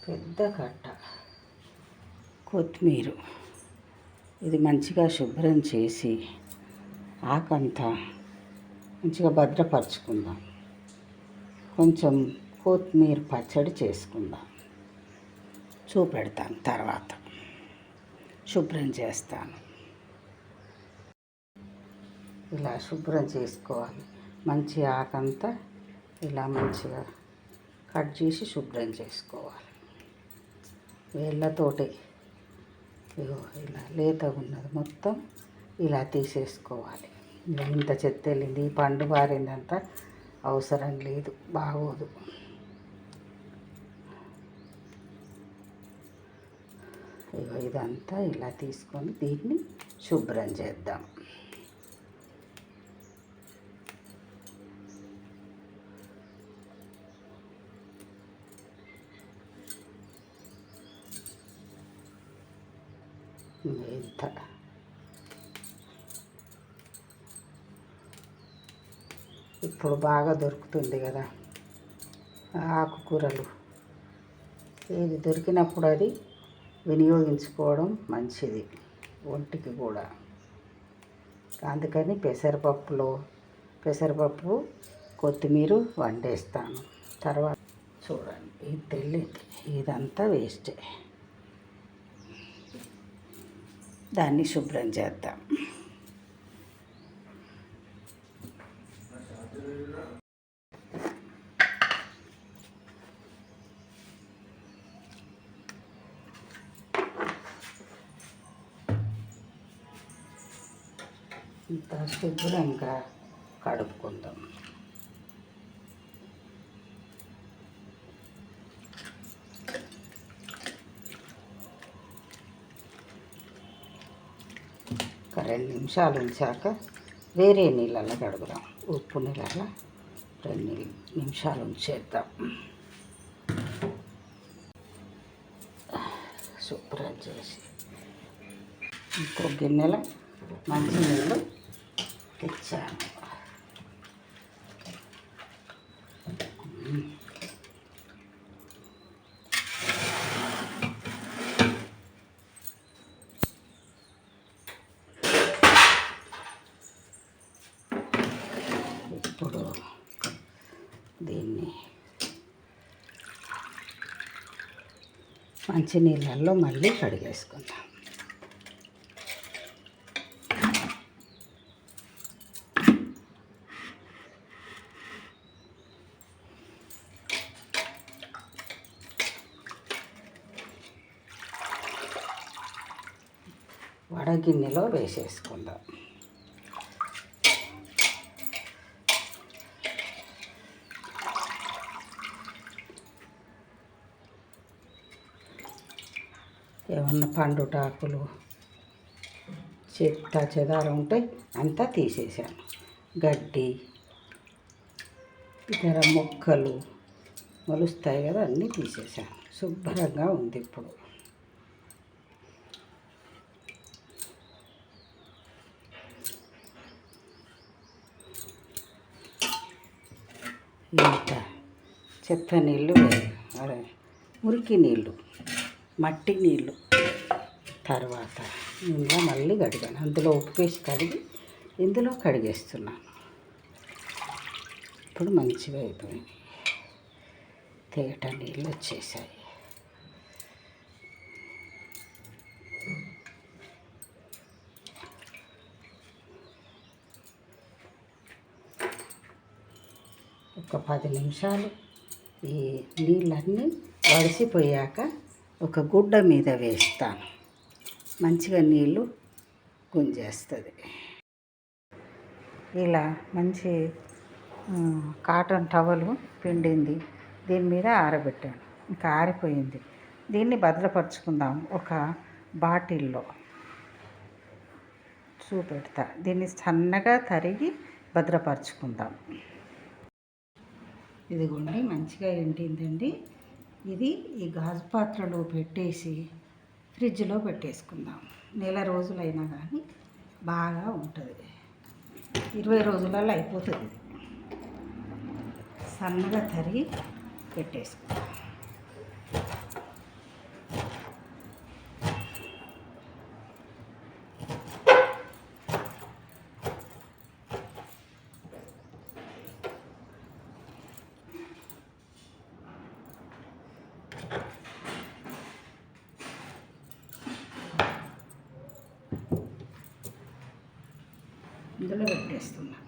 పెద్ద కట్ట కొత్తిమీర. ఇది మంచిగా శుభ్రం చేసి ఆకంతా మంచిగా భద్రపరుచుకుందాం. కొంచెం కొత్తిమీర పచ్చడి చేసుకుందాం. చూపెడతాను తర్వాత. శుభ్రం చేస్తాను. ఇలా శుభ్రం చేసుకోవాలి. మంచి ఆకంతా ఇలా మంచిగా కట్ చేసి శుభ్రం చేసుకోవాలి. వేళ్ళతోటి ఇగో ఇలా లేతగా ఉన్నది మొత్తం ఇలా తీసేసుకోవాలి. ఇంత చెత్త వెళ్ళింది. ఈ పండు బారిందంతా అవసరం లేదు, బాగోదు. ఇగో ఇదంతా ఇలా తీసుకొని దీన్ని శుభ్రం చేద్దాం. ఇంత ఇప్పుడు బాగా దొరుకుతుంది కదా ఆకుకూరలు. ఏది దొరికినప్పుడు అది వినియోగించుకోవడం మంచిది ఒంటికి కూడా. అందుకని పెసరపప్పు కొత్తిమీర వండేస్తాను. తర్వాత చూడండి, ఇది తెల్లింది, ఇదంతా వేస్టే. దాన్ని శుభ్రం చేద్దాం. ఇంత శుభ్రంగా కడుపుకుందాం. ఒక 2 నిమిషాలు ఉంచాక వేరే నీళ్ళల్లో కడుగుదాం. ఉప్పు నీళ్ళల్లో 2 నిమిషాలు ఉంచేద్దాం. శుభ్రం చేసి ఇంకో గిన్నెలో మంచి నీళ్ళు తెచ్చాను. ఇప్పుడు దీన్ని మంచి నీళ్ళల్లో మళ్ళీ కడిగేసుకుందాం. వడగిన్నెలో వేసేసుకుందాం. ఏమన్నా పండుటాకులు చెత్త చెదారం ఉంటే అంతా తీసేసాను. గడ్డి ఇతర మొక్కలు మొలుస్తాయి కదా, అన్నీ తీసేసాను. శుభ్రంగా ఉంది ఇప్పుడు. ఇంత చెత్త నీళ్ళు, మురికి నీళ్ళు, మట్టి నీళ్ళు తర్వాత ఇంకా మళ్ళీ కడిగాను. అందులో ఉప్పు వేసి కడిగి ఇందులో కడిగేస్తున్నాను. ఇప్పుడు మంచిగా అయిపోయింది. తేట నీళ్ళు వచ్చేసాయి. ఒక 10 నిమిషాలు ఈ నీళ్ళన్నీ వడిసిపోయాక ఒక గుడ్డ మీద వేస్తాను. మంచిగా నీళ్ళు గుంజేస్తుంది. ఇలా మంచి కాటన్ టవలు పిండింది, దీని మీద ఆరబెట్టాను. ఇంకా ఆరిపోయింది. దీన్ని భద్రపరుచుకుందాం ఒక బాటిల్లో. చూపెడతా. దీన్ని సన్నగా తరిగి భద్రపరుచుకుందాం. ఇదిగోండి మంచిగా ఎండిందండి. ఇది ఈ గాజు పాత్రలో పెట్టేసి ఫ్రిడ్జ్లో పెట్టేసుకుందాం. నెల రోజులైనా కానీ బాగా ఉంటుంది. 20 రోజులలో అయిపోతుంది. సన్నగా తరిగి పెట్టేసుకుందాం. ఇందులో పెట్టేస్తున్నా.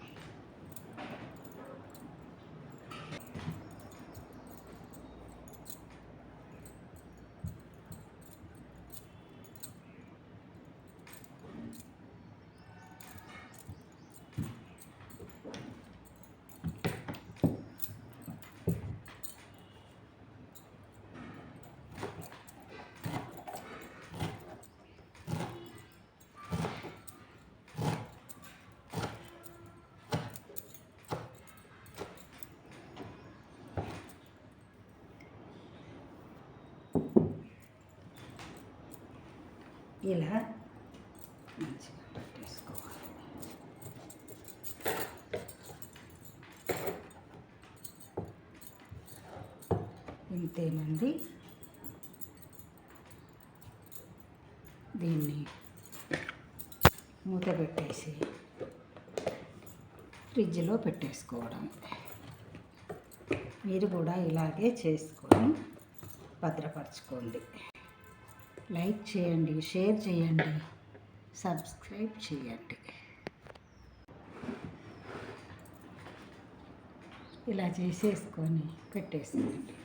ఇలా మంచిగా పెట్టేసుకోవాలి. ఇంతేనండి. దీన్ని మూత పెట్టేసి ఫ్రిడ్జ్లో పెట్టేసుకోవడం. మీరు కూడా ఇలాగే చేసుకొని భద్రపరచుకోండి. లైక్ చేయండి, షేర్ చేయండి, సబ్స్క్రైబ్ చేయండి. ఇలా చేసేసుకొని పెట్టేసుకోండి.